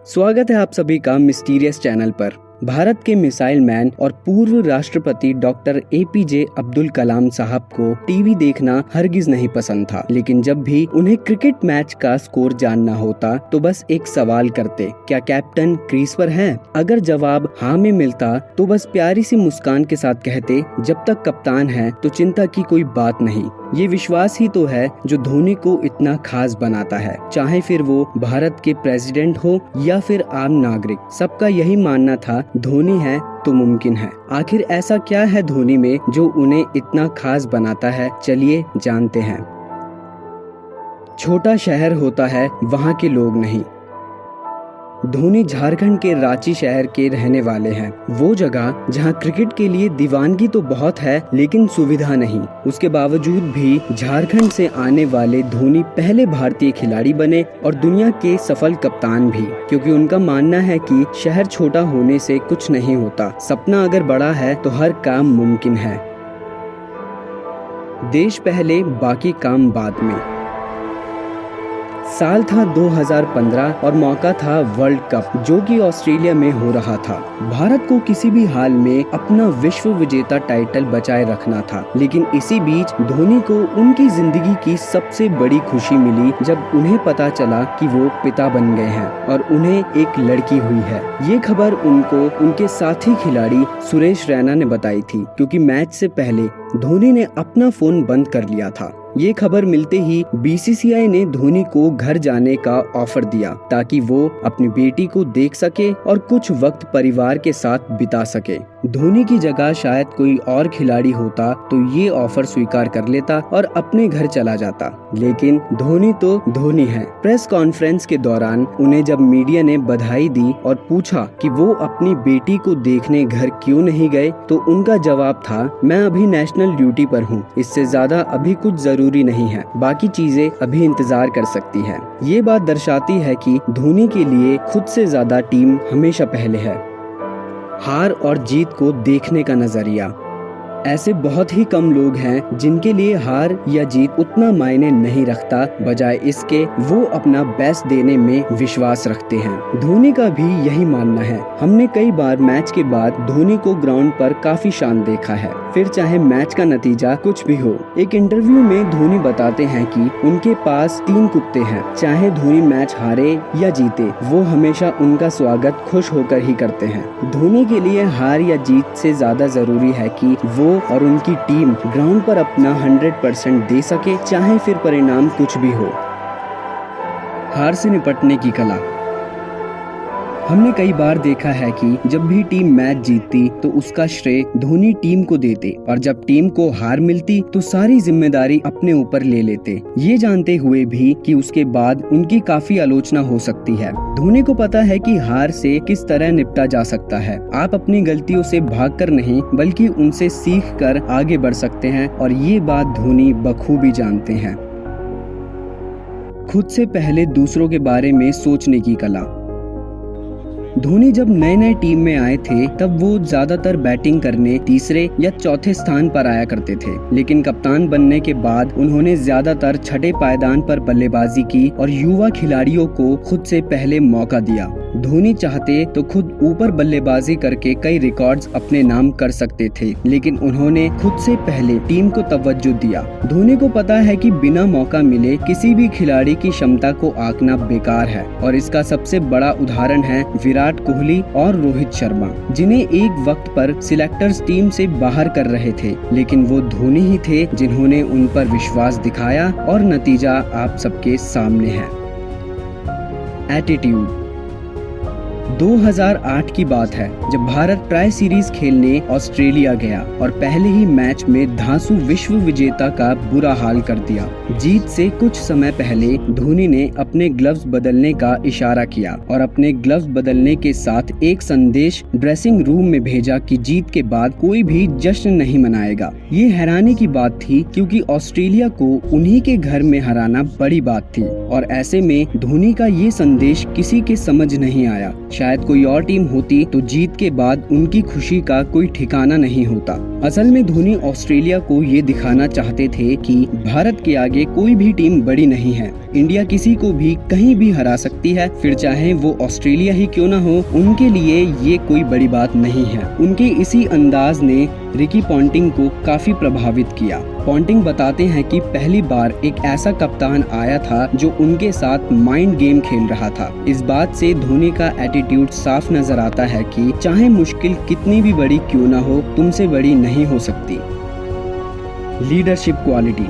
स्वागत है आप सभी का मिस्टीरियस चैनल पर। भारत के मिसाइल मैन और पूर्व राष्ट्रपति डॉक्टर एपीजे अब्दुल कलाम साहब को टीवी देखना हरगिज नहीं पसंद था, लेकिन जब भी उन्हें क्रिकेट मैच का स्कोर जानना होता तो बस एक सवाल करते, क्या कैप्टन क्रीज पर है? अगर जवाब हाँ में मिलता तो बस प्यारी सी मुस्कान के साथ कहते, जब तक कप्तान है तो चिंता की कोई बात नहीं। ये विश्वास ही तो है जो धोनी को इतना खास बनाता है, चाहे फिर वो भारत के प्रेसिडेंट हो या फिर आम नागरिक। सबका यही मानना था, धोनी है तो मुमकिन है। आखिर ऐसा क्या है धोनी में जो उन्हें इतना खास बनाता है? चलिए जानते हैं। छोटा शहर होता है, वहाँ के लोग नहीं। धोनी झारखंड के रांची शहर के रहने वाले हैं। वो जगह जहां क्रिकेट के लिए दीवानगी तो बहुत है, लेकिन सुविधा नहीं। उसके बावजूद भी झारखंड से आने वाले धोनी पहले भारतीय खिलाड़ी बने और दुनिया के सफल कप्तान भी, क्योंकि उनका मानना है कि शहर छोटा होने से कुछ नहीं होता, सपना अगर बड़ा है तो हर काम मुमकिन है। देश पहले, बाकी काम बाद में। साल था 2015 और मौका था वर्ल्ड कप, जो कि ऑस्ट्रेलिया में हो रहा था। भारत को किसी भी हाल में अपना विश्व विजेता टाइटल बचाए रखना था, लेकिन इसी बीच धोनी को उनकी जिंदगी की सबसे बड़ी खुशी मिली जब उन्हें पता चला कि वो पिता बन गए हैं और उन्हें एक लड़की हुई है। ये खबर उनको उनके साथी खिलाड़ी सुरेश रैना ने बताई थी, क्योंकि मैच से पहले धोनी ने अपना फोन बंद कर लिया था। ये खबर मिलते ही बीसीसीआई ने धोनी को घर जाने का ऑफर दिया ताकि वो अपनी बेटी को देख सके और कुछ वक्त परिवार के साथ बिता सके। धोनी की जगह शायद कोई और खिलाड़ी होता तो ये ऑफर स्वीकार कर लेता और अपने घर चला जाता, लेकिन धोनी तो धोनी है। प्रेस कॉन्फ्रेंस के दौरान उन्हें जब मीडिया ने बधाई दी और पूछा कि वो अपनी बेटी को देखने घर क्यों नहीं गए, तो उनका जवाब था, मैं अभी नेशनल ड्यूटी पर हूँ, इससे ज्यादा अभी कुछ जरूरी नहीं है, बाकी चीजें अभी इंतजार कर सकती है। ये बात दर्शाती है कि धोनी के लिए खुद से ज्यादा टीम हमेशा पहले है। हार और जीत को देखने का नजरिया। ऐसे बहुत ही कम लोग हैं जिनके लिए हार या जीत उतना मायने नहीं रखता, बजाय इसके वो अपना बेस्ट देने में विश्वास रखते हैं। धोनी का भी यही मानना है। हमने कई बार मैच के बाद धोनी को ग्राउंड पर काफी शांत देखा है, फिर चाहे मैच का नतीजा कुछ भी हो। एक इंटरव्यू में धोनी बताते हैं कि उनके पास 3 कुत्ते हैं, चाहे धोनी मैच हारे या जीते, वो हमेशा उनका स्वागत खुश होकर ही करते हैं। धोनी के लिए हार या जीत से ज्यादा जरूरी है कि वो और उनकी टीम ग्राउंड पर अपना 100% दे सके, चाहे फिर परिणाम कुछ भी हो। हार से निपटने की कला। हमने कई बार देखा है कि जब भी टीम मैच जीतती तो उसका श्रेय धोनी टीम को देते, और जब टीम को हार मिलती तो सारी जिम्मेदारी अपने ऊपर ले लेते, ये जानते हुए भी कि उसके बाद उनकी काफी आलोचना हो सकती है। धोनी को पता है कि हार से किस तरह निपटा जा सकता है। आप अपनी गलतियों से भागकर नहीं, बल्कि उनसे सीख कर आगे बढ़ सकते हैं, और ये बात धोनी बखूबी जानते हैं। खुद से पहले दूसरों के बारे में सोचने की कला। धोनी जब नए टीम में आए थे तब वो ज्यादातर बैटिंग करने तीसरे या चौथे स्थान पर आया करते थे, लेकिन कप्तान बनने के बाद उन्होंने ज्यादातर छठे पायदान पर बल्लेबाजी की और युवा खिलाड़ियों को खुद से पहले मौका दिया। धोनी चाहते तो खुद ऊपर बल्लेबाजी करके कई रिकॉर्ड्स अपने नाम कर सकते थे, लेकिन उन्होंने खुद से पहले टीम को तवज्जो दिया। धोनी को पता है कि बिना मौका मिले किसी भी खिलाड़ी की क्षमता को आंकना बेकार है, और इसका सबसे बड़ा उदाहरण है विराट कोहली और रोहित शर्मा, जिन्हें एक वक्त पर सिलेक्टर्स टीम से बाहर कर रहे थे, लेकिन वो धोनी ही थे जिन्होंने उन पर विश्वास दिखाया, और नतीजा आप सबके सामने है। एटीट्यूड। 2008 की बात है जब भारत ट्राई सीरीज खेलने ऑस्ट्रेलिया गया और पहले ही मैच में धांसू विश्व विजेता का बुरा हाल कर दिया। जीत से कुछ समय पहले धोनी ने अपने ग्लव्स बदलने का इशारा किया और अपने ग्लव्स बदलने के साथ एक संदेश ड्रेसिंग रूम में भेजा कि जीत के बाद कोई भी जश्न नहीं मनाएगा। ये हैरानी की बात थी, क्योंकि ऑस्ट्रेलिया को उन्हीं के घर में हराना बड़ी बात थी, और ऐसे में धोनी का ये संदेश किसी के समझ नहीं आया। शायद कोई और टीम होती तो जीत के बाद उनकी खुशी का कोई ठिकाना नहीं होता। असल में धोनी ऑस्ट्रेलिया को ये दिखाना चाहते थे कि भारत के आगे कोई भी टीम बड़ी नहीं है। इंडिया किसी को भी कहीं भी हरा सकती है, फिर चाहे वो ऑस्ट्रेलिया ही क्यों ना हो, उनके लिए ये कोई बड़ी बात नहीं है। उनके इसी अंदाज ने रिकी पॉन्टिंग को काफी प्रभावित किया। पॉन्टिंग बताते हैं कि पहली बार एक ऐसा कप्तान आया था जो उनके साथ माइंड गेम खेल रहा था। इस बात से धोनी का एटीट्यूड साफ नजर आता है कि चाहे मुश्किल कितनी भी बड़ी क्यों ना हो, तुमसे बड़ी नहीं हो सकती। Leadership quality.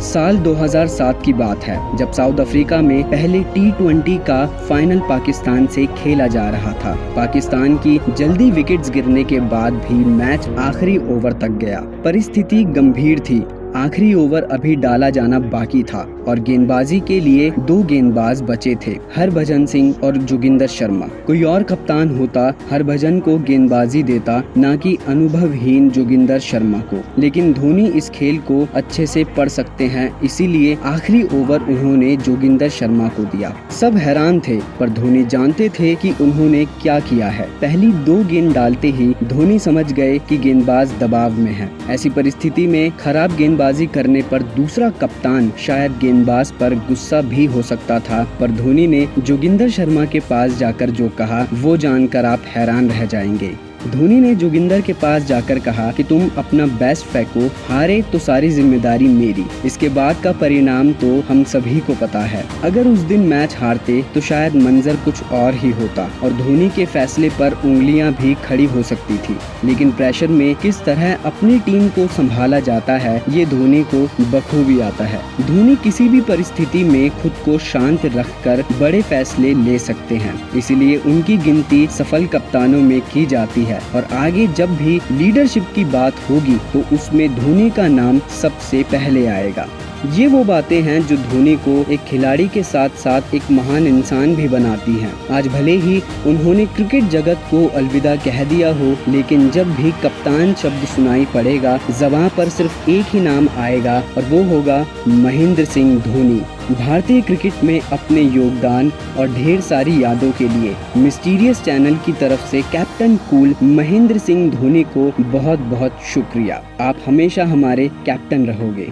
साल 2007 की बात है जब साउथ अफ्रीका में पहले T20 का फाइनल पाकिस्तान से खेला जा रहा था। पाकिस्तान की जल्दी विकेट्स गिरने के बाद भी मैच आखिरी ओवर तक गया। परिस्थिति गंभीर थी। आखिरी ओवर अभी डाला जाना बाकी था और गेंदबाजी के लिए 2 गेंदबाज बचे थे, हरभजन सिंह और जोगिंदर शर्मा। कोई और कप्तान होता हरभजन को गेंदबाजी देता, ना कि अनुभवहीन जोगिंदर शर्मा को। लेकिन धोनी इस खेल को अच्छे से पढ़ सकते हैं, इसीलिए आखिरी ओवर उन्होंने जोगिंदर शर्मा को दिया। सब हैरान थे, पर धोनी जानते थे कि उन्होंने क्या किया है। पहली 2 गेंद डालते ही धोनी समझ गए कि गेंदबाज दबाव में है। ऐसी परिस्थिति में खराब गेंदबाजी करने पर दूसरा कप्तान शायद गेंदबाज पर गुस्सा भी हो सकता था, पर धोनी ने जोगिंदर शर्मा के पास जाकर जो कहा वो जानकर आप हैरान रह जाएंगे। धोनी ने जोगिंदर के पास जाकर कहा कि तुम अपना बेस्ट फेंको, हारे तो सारी जिम्मेदारी मेरी। इसके बाद का परिणाम तो हम सभी को पता है। अगर उस दिन मैच हारते तो शायद मंजर कुछ और ही होता और धोनी के फैसले पर उंगलियां भी खड़ी हो सकती थी। लेकिन प्रेशर में किस तरह अपनी टीम को संभाला जाता है ये धोनी को बखूबी आता है। धोनी किसी भी परिस्थिति में खुद को शांत रखकर बड़े फैसले ले सकते हैं, इसीलिए उनकी गिनती सफल कप्तानों में की जाती है और आगे जब भी लीडरशिप की बात होगी तो उसमें धोनी का नाम सबसे पहले आएगा। ये वो बातें हैं जो धोनी को एक खिलाड़ी के साथ साथ एक महान इंसान भी बनाती हैं। आज भले ही उन्होंने क्रिकेट जगत को अलविदा कह दिया हो, लेकिन जब भी कप्तान शब्द सुनाई पड़ेगा ज़बां पर सिर्फ एक ही नाम आएगा और वो होगा महेंद्र सिंह धोनी। भारतीय क्रिकेट में अपने योगदान और ढेर सारी यादों के लिए मिस्टीरियस चैनल की तरफ से कैप्टन कूल महेंद्र सिंह धोनी को बहुत बहुत शुक्रिया। आप हमेशा हमारे कैप्टन रहोगे।